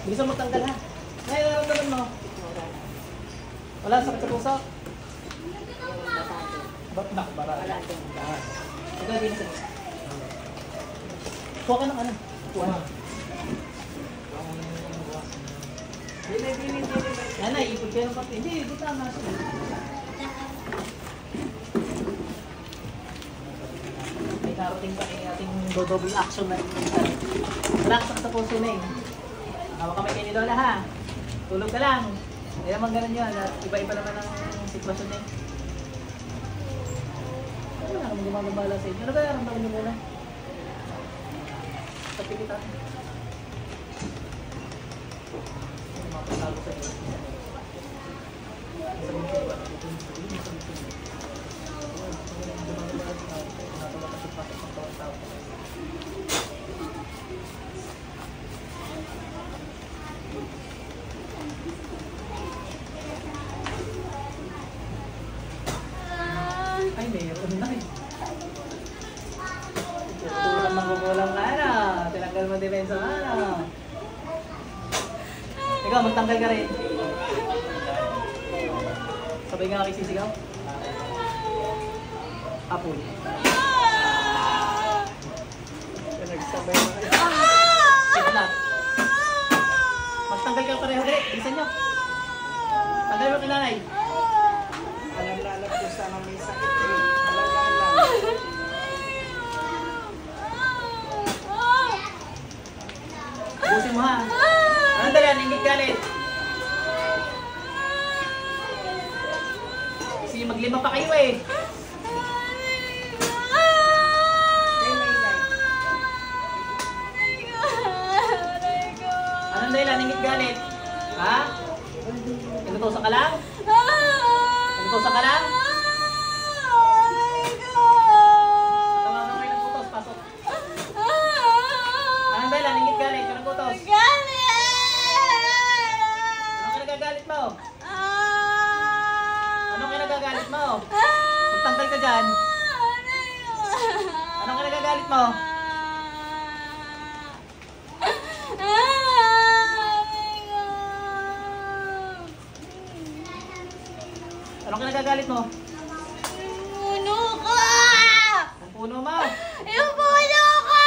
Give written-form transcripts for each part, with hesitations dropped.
Bilisan mo tanggal ha. Ngayon, naramdaman mo. Wala sakit sa puso? Ba't nakabara? Wala din. Ito, di na sakit. Kuha ka ng ano? Kuha na. Yan na, ipod kayo ng pati. Hindi, ito tama. May narating pa kayo ating double action na ito. Relax sa puso na eh. Hawa kamay kayo ni Lola ha. Tulog ka lang. Hindi naman ganun yun. Iba-iba naman ang sitwasyon eh. Ano na kami gumagambala sa inyo? Ano ba yung ramdaman nyo muna? Sabi kita. Makasalo sa inyo. Ay, mayroon na eh. Tulad manggugulang ka na. Tinanggal mo depensa ka na. Ikaw, magtanggal ka rin. Sabay nga kisisigaw. Apple. Nagsabay mo. Sige na. Magtanggal ka pareho rin. Bilisan nyo. Tanggal mo kinanay. Alam lalap ko sana may sakit eh. Malala. Busin mo ha. Anong dali? Ingit galit. Kasi maglima pa kayo eh. Anong dahilan? Ingit galit. Ha? Inutosan ka lang? Inutosan ka lang? Tawagan kayo ng putos. Pasok. Anong dahilan? Ingit galit. Anong putos? Anong kinagagalit mo? Anong kinagagalit mo? Magtanggal ka dyan. Anong kinagagalit mo? Anong kinagagalit mo? Puno ko! Ang puno mo? Yung puno ko!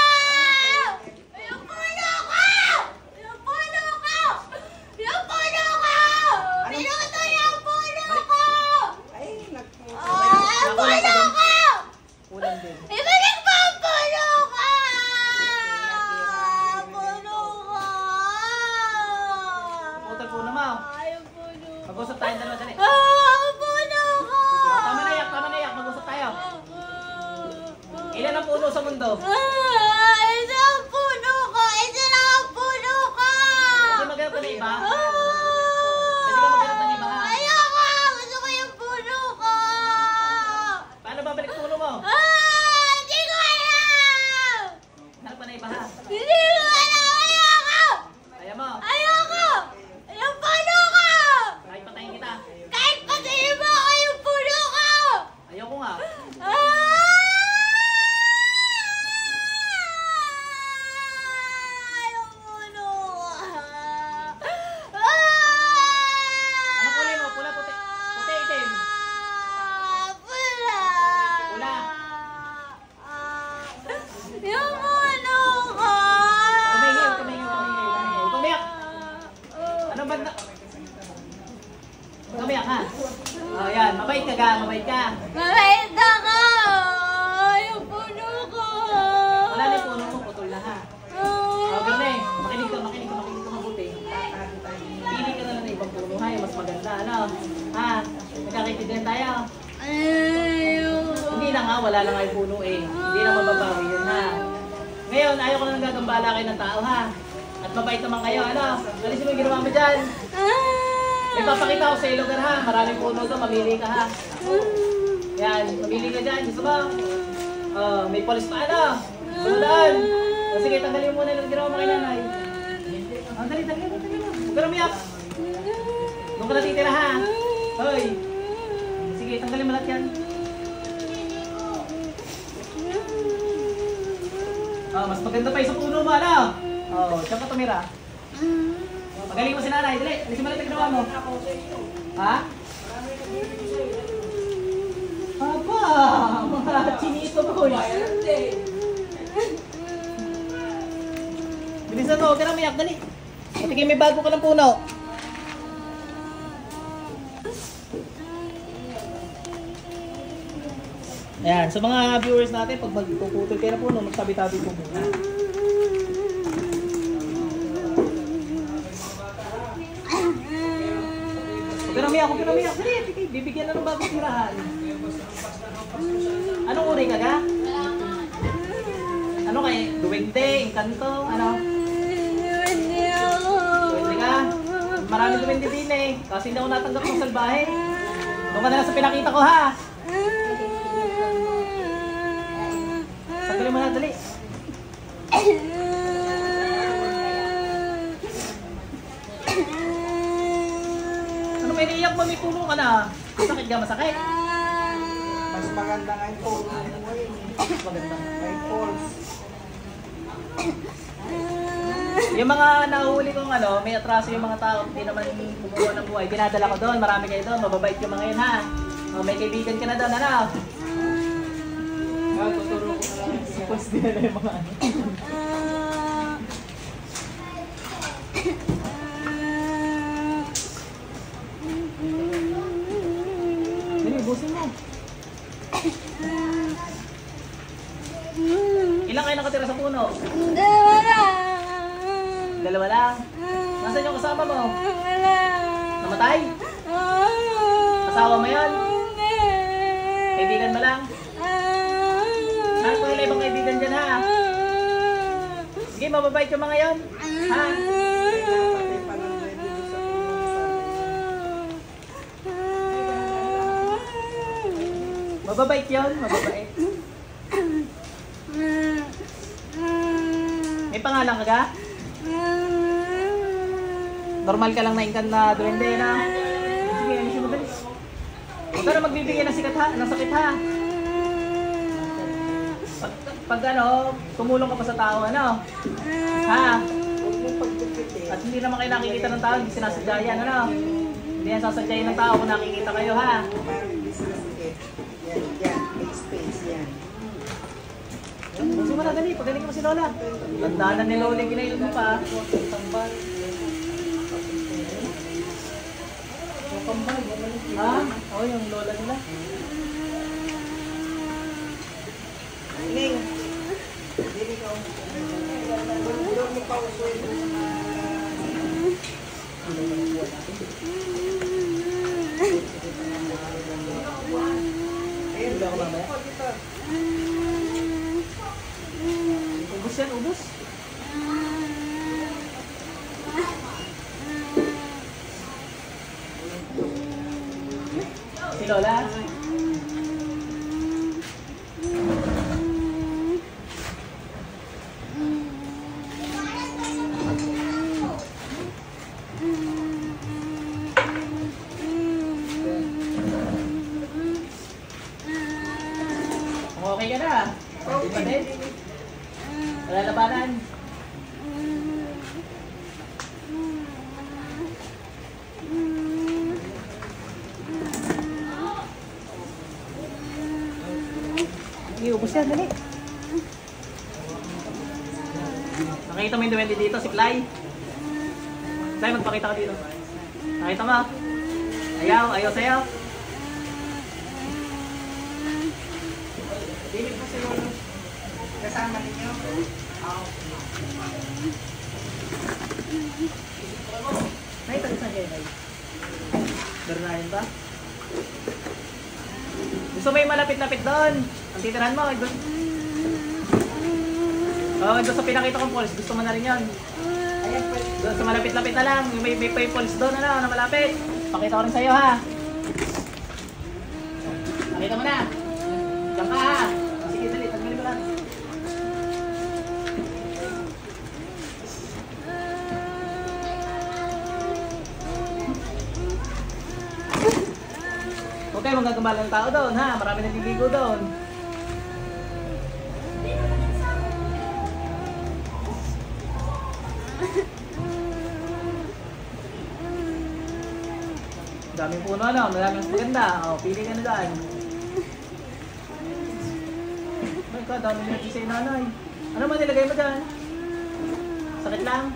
Yung puno ko! Yung puno ko! Yung puno ko! Pinuto yung puno ko! Ay, naku. Ang puno ko! Ulan din. Ibalik mo ang puno ko! Puno ko! Putol puno mo. Yung puno ko! Mag-usap tayo dalawa dali. Ang puno ko! Tama na yak. Mag-usap tayo. Ilan ang puno sa mundo? Isa ang puno ko! Isa lang ang puno ko! Kasi maghanap ka na iba? Pwede ka maghanap ng iba ha? Ayoko! Gusto ko yung puno ko! Paano babalik puno mo? Hindi ko alam! Hanap ka na iba ha? Hindi ko alam! Ayoko! Kaya mo. Ayoko! Yung puno ko! Kahit patayin kita. Kahit patayin mo ako yung puno ko! Ayoko nga. Yung puno ko! Anong kulay mo? Pula, puti. Puti, itim. Pula! Pula. Yung puno ko! Tumingin. Tumiyak. Anong banda? Tumiyak ha? Oh, yan. Mabait ka ga. Mabait ka. Mabait ako! Yung puno ko! Wala na yung puno mo. Putol na ha. Oh, Garne. Makinig ka mabuti. Pili ka na lang ng ibang puno ha. Yung mas maganda. Ano? Ha? Nagkakaintindihan tayo. Hindi na nga. Wala lang kayo puno eh. Hindi na mababawi yun ha. Ngayon, ayaw ko na nang gagambala kayo ng tao ha. At mabait naman kayo. Ano? Alisin mo yung ginawa mo dyan. May papakita ko sa iyo lugar ha. Maraming puno to. Mamili ka ha. Yan. Mamili ka dyan. Gusto mo? Oh, may polis pa ano? Sumundan. O sige, tanggalin mo muna yung ginawa mo kay nanay. Oh, dali. Huwag ka na umiyak. Doon ka natitira ha. Hoy. Sige, tanggalin mo lahat yan. Oh, mas maganda pa yung sa puno mo, ano? Oh, saan ka tumira? Magaling mo si nanay, dali. Alisin mo lang yung ginawa mo. Ha? Aba, mga chinito boy. Bilisan mo, huwag ka na umiyak, dali. Patigay may bago ka ng puno. Ayan, sa mga viewers natin, pag magpuputol kayo na puno, magtabi-tabi po muna. Huwag ka na umiyak. Dali, bibigyan na ng bagong tirahan. Anong uri ka ga? Ano kay? Duwende, Encanto, ano? Duwende ka? Marami duwende din eh. Kasi hindi ako natanggap ng salbahe. Doon ka na lang sa pinakita ko ha. Sandali mo na, dali. Ano may naiyak mo? May puno ka na. Masakit ka, masakit? Mas maganda nga yung polo mo eh. Mas maganda. May poles. Yung mga nahuli kong ano, may atraso yung mga tao, hindi naman bumubuo ng buhay. Dinadala ko doon, marami kayo doon, mababait yung mga yun ha. O, may kaibigan ka na doon, ano? Tuturo ko na lang. Suppose din na yung mga ano. Dali, ubusin mo. Ilan kayo nakatira sa puno? Dalawa lang. Nasaan yung kasama mo? Namatay? Asawa mo yun? Kaibigan mo lang? Saan ko yung ibang kaibigan dyan ha? Sige, mababait yung mga yon. Ha? Pati palang ready doon sa Mababait yun, mababait. May pangalan ka ga? Normal ka lang na ingkan na duwende na. Sige, alisin mo dali. Huwag ka na magbibigay ng sikat ha, ng sakit ha. Pag ano, tumulong ka pa sa tao, ano? Ha? Huwag mong pagdupit eh. At hindi naman kayo nakikita ng tao, hindi sinasadya yan, ano? Hindi yan sasadyayin ng tao kung nakikita kayo, ha? Parang business eh. Yan. May space yan. Busin mo na, dali. Pagaling mo si Lola. Tandaan ni Lola, ginayon mo pa. Tambal. Ha? Oo, yung Lola nila. Ning. Dili ka. Doon mo pa usoy. Ayun Hindi ako mamaya. Ubus yan, ubus. Si Lola. Kung okay ka na. Hindi pa din. Wala labanan. Iubos yan, dali. Nakita mo yung duwende dito, si Clay. Clay, magpakita ka dito. Nakita mo? Ayaw sa'yo. Dili po si Lolo. Kasama ninyo. Nakita ko saan kayo, Nay? Bernayan ba? Gusto mo yung malapit-lapit doon? Ang titirahan mo, doon. Doon sa pinakita kong falls, gusto mo na rin yun. Ayan po. Doon sa malapit-lapit na lang, yung may falls doon, ano, na malapit. Pakita ko rin sa'yo, ha? Nakita mo na. Diyan ka, ha? Sige, dali, tanggalin mo lang. Huwag kayo magagambala ng tao doon, ha? Marami naliligo doon. Daming puno, ano? Maraming mas maganda. O, pili ka na dyan. Ay ka, dami nyo sa'yo nanay. Ano man nilagay mo dyan? Sakit lang?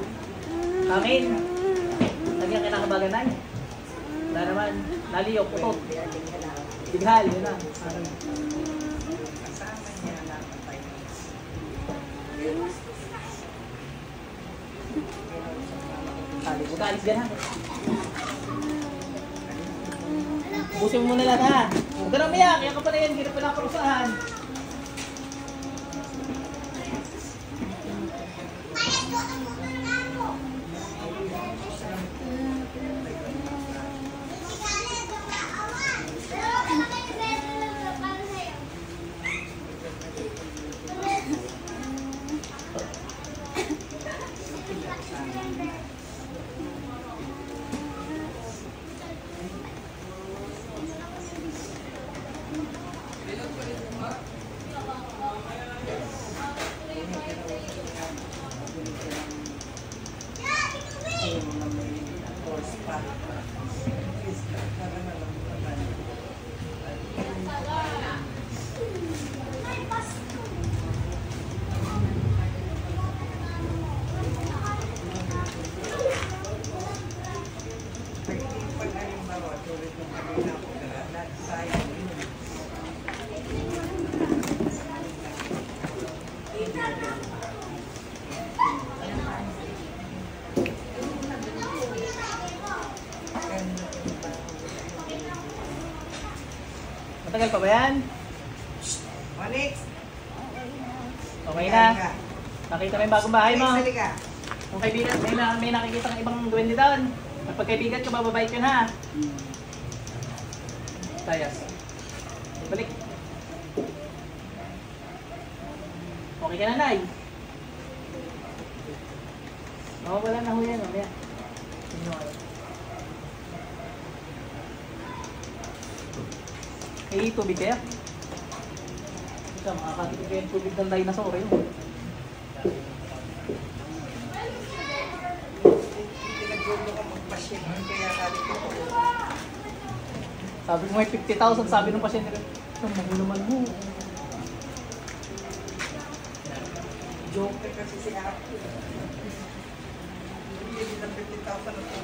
Kamin? Lagyan kinakabagan na. Wala naman. Naliyok, utot. Bighal, yun na. Kasama niya namatay. Sabi ko, kaalis ka na. Ubusin mo muna lahat ha. Huwag ka na umiyak, kaya ka pa na yan, hindi na pala karusahan. Matagal pa ba yan? Onyx! Okay na. Nakita mo yung bagong bahay mo. Onyx, halika. Kung kaibigan, may nakikita kang ibang duwende doon. Kapag kaibigan ka, mababait yun ha. Tayas. Balik. Okay ka na, Nay. Wala na ho yan. Mamaya. Eh, tubig kaya? Ito, makakatipid kayo yung tubig ng dinosaur yun. Pinaglulo ka magpasyon. Kaya sabi ko, Sabi mo may 50,000, sabi ng pasyente ko, ito, mahulaman mo. joker kasi si Ate. Hindi na 50,000 na po.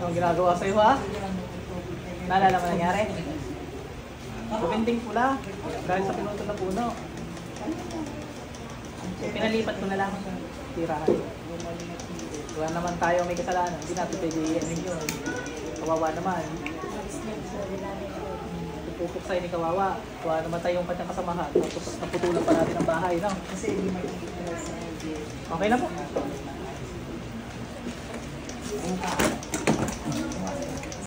Anong ginagawa sa'yo ha? Naalala mo nangyari? Bumending pula dahil sa pinutol na puno. Pinalipat ko na lang sa tirahan. Wala naman tayo may kasalanan. Hindi natin pwede i-ending yun. Kawawa naman. Tupupok sa'yo ni Kawawa. Wala naman tayong kanyang kasamahan. Tapos naputulan pa natin ang bahay. No? Kasi hindi makikita sa Okay na po.